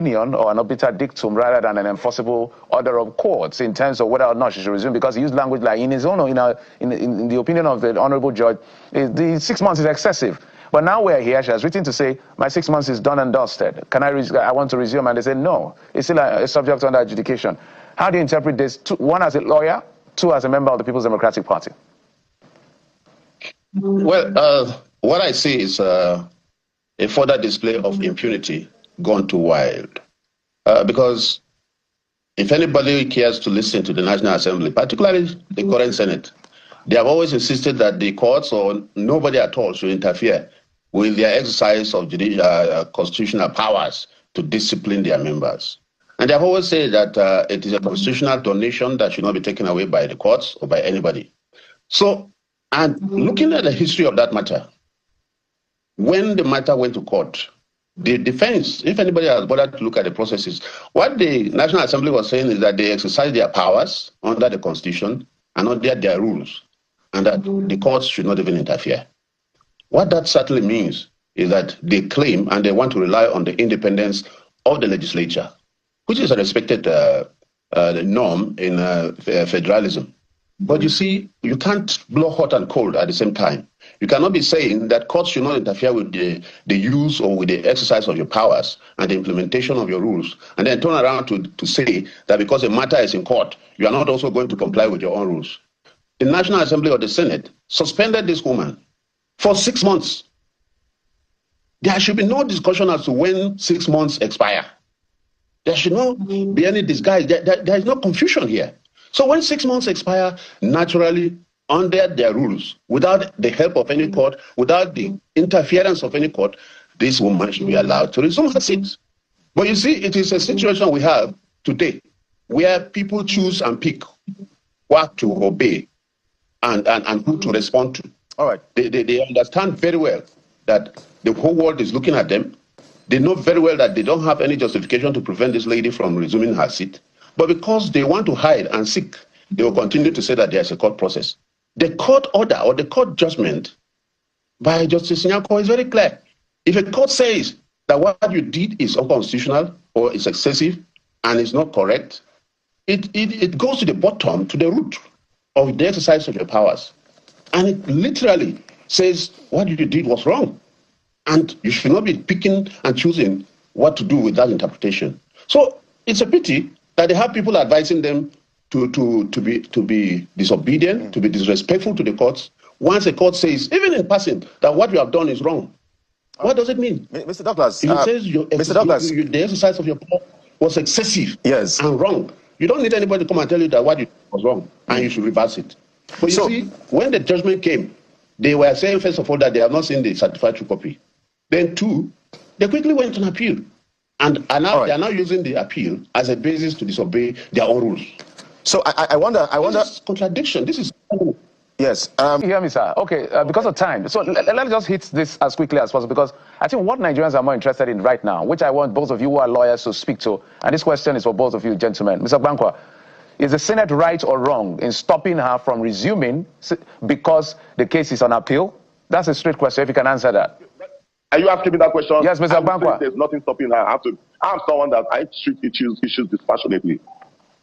or an obiter dictum rather than an enforceable order of courts in terms of whether or not she should resume, because he used language like in his own, in the opinion of the honorable judge, the 6 months is excessive. But now we're here, she has written to say, my 6 months is done and dusted. I want to resume? And they said, no, it's still a subject under adjudication. How do you interpret this? One, as a lawyer, two, as a member of the People's Democratic Party? Well, what I see is a further display of impunity gone too wild. Because if anybody cares to listen to the National Assembly, particularly the current Senate, they have always insisted that the courts or nobody at all should interfere with their exercise of constitutional powers to discipline their members. And they have always said that it is a constitutional donation that should not be taken away by the courts or by anybody. So, and looking at the history of that matter, when the matter went to court, the defense, if anybody has bothered to look at the processes, what the National Assembly was saying is that they exercise their powers under the Constitution and under their rules, and that the courts should not even interfere. What that certainly means is that they claim and they want to rely on the independence of the legislature, which is a respected norm in federalism. But you see, you can't blow hot and cold at the same time. You cannot be saying that courts should not interfere with the use or with the exercise of your powers and the implementation of your rules, and then turn around to say that because a matter is in court, you are not also going to comply with your own rules. The National Assembly or the Senate suspended this woman for 6 months. There should be no discussion as to when 6 months expire. There should not be any disguise. There is no confusion here. So when 6 months expire, naturally, under their rules, without the help of any court, without the interference of any court, this woman should be allowed to resume her seat. But you see, it is a situation we have today where people choose and pick what to obey and who to respond to. All right. They understand very well that the whole world is looking at them. They know very well that they don't have any justification to prevent this lady from resuming her seat. But because they want to hide and seek, they will continue to say that there's a court process. The court order or the court judgment by Justice Nyako is very clear. If a court says that what you did is unconstitutional or is excessive and is not correct, it goes to the bottom, to the root of the exercise of your powers. And it literally says what you did was wrong. And you should not be picking and choosing what to do with that interpretation. So it's a pity that they have people advising them to be disobedient, to be disrespectful to the courts. Once a court says, even in passing, that what you have done is wrong, what does it mean? Mr. Douglas, if it says the exercise of your power was excessive and wrong, you don't need anybody to come and tell you that what you did was wrong and you should reverse it. But you see, when the judgment came, they were saying, first of all, that they have not seen the certified true copy. Then two, they quickly went on appeal. And now they are now using the appeal as a basis to disobey their own rules. So I wonder. This is contradiction. This is. Yes. You hear me, sir? Okay. Because of time, so let's just hit this as quickly as possible, because I think what Nigerians are more interested in right now, which I want both of you who are lawyers to speak to, and this question is for both of you, gentlemen. Mr. Bankwa, is the Senate right or wrong in stopping her from resuming because the case is on appeal? That's a straight question. If you can answer that. Are you asking me that question? Yes, Mr. Bankwa. There's nothing stopping her. I'm someone that I treat issues dispassionately.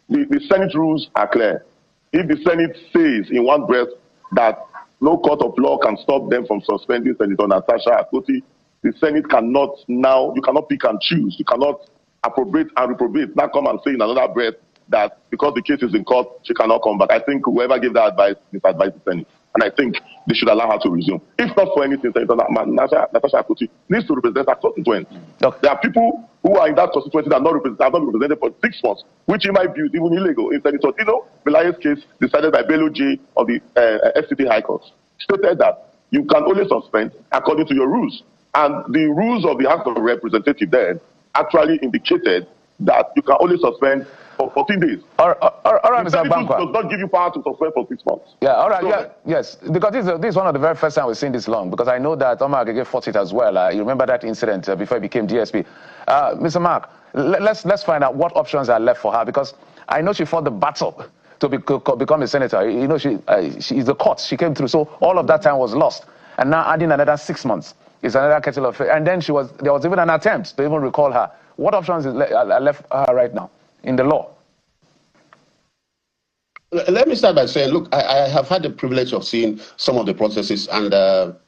The Senate rules are clear. If the Senate says in one breath that no court of law can stop them from suspending Senator Natasha Akpoti, the Senate cannot now, you cannot pick and choose. You cannot appropriate and reprobate, now come and say in another breath that because the case is in court, she cannot come back. I think whoever gave that advice misadvised the Senate. And I think they should allow her to resume. If not for anything, Senator Natasha Akpoti needs to represent her constituency. There are people who are in that constituency that have not been represented for 6 months, which in my view is even illegal. In Senator Tino Belaye's case, decided by Bello J of the FCT High Court, stated that you can only suspend according to your rules. And the rules of the House of Representatives then actually indicated that you can only suspend for 14 days. All right, Mr. Bankwa. Does not give you power to suspend for 6 months. Yeah, all right, so, yes, because this is one of the very first time we've seen this long, because I know that Omar Agege fought it as well. You remember that incident before he became DSP. Mr. Mark, let's find out what options are left for her, because I know she fought the battle to become a senator. You know, she's the court. She came through, so all of that time was lost. And now adding another 6 months is another kettle of fish. And then there was even an attempt to even recall her What options are left right now in the law? Let me start by saying, look, I have had the privilege of seeing some of the processes and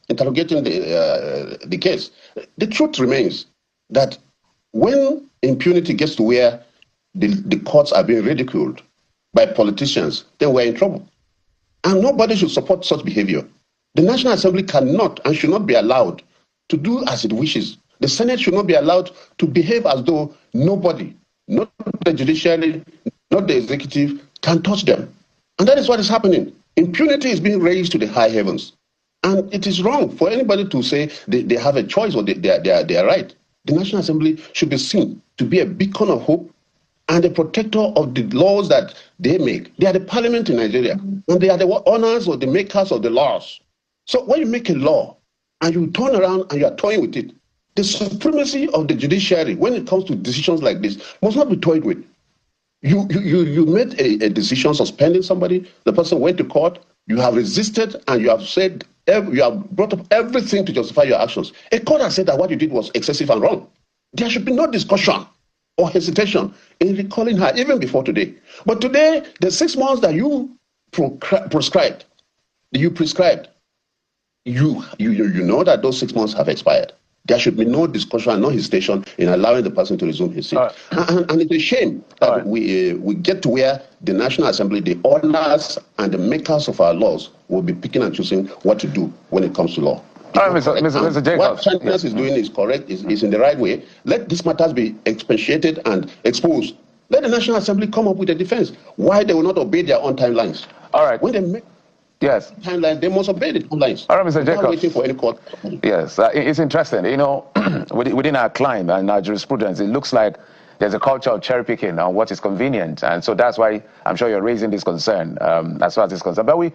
interrogating the case. The truth remains that when impunity gets to where the courts are being ridiculed by politicians, then we're in trouble. And nobody should support such behavior. The National Assembly cannot and should not be allowed to do as it wishes. The Senate should not be allowed to behave as though nobody, not the judiciary, not the executive, can touch them. And that is what is happening. Impunity is being raised to the high heavens. And it is wrong for anybody to say they have a choice or they are right. The National Assembly should be seen to be a beacon of hope and a protector of the laws that they make. They are the parliament in Nigeria, and they are the owners or the makers of the laws. So when you make a law and you turn around and you are toying with it, the supremacy of the judiciary when it comes to decisions like this must not be toyed with. You made a decision suspending somebody, the person went to court, you have resisted and you have said, you have brought up everything to justify your actions. A court has said that what you did was excessive and wrong. There should be no discussion or hesitation in recalling her even before today. But today, the 6 months that you prescribed, you know that those 6 months have expired. There should be no discussion and no hesitation in allowing the person to resume his seat. Right. And it's a shame that we get to where the National Assembly, the owners and the makers of our laws, will be picking and choosing what to do when it comes to law. All right, Mr. Jacobs. What China's is doing is correct, is in the right way. Let these matters be expatiated and exposed. Let the National Assembly come up with a defense. Why they will not obey their own timelines? All right. When they make timelines, they must obey the timelines. All right, Mr. Jacobs. Without waiting for any court. Yes, it's interesting. You know, within our climb and our jurisprudence, it looks like there's a culture of cherry picking on what is convenient, and so that's why I'm sure you're raising this concern as far as it's concerned. But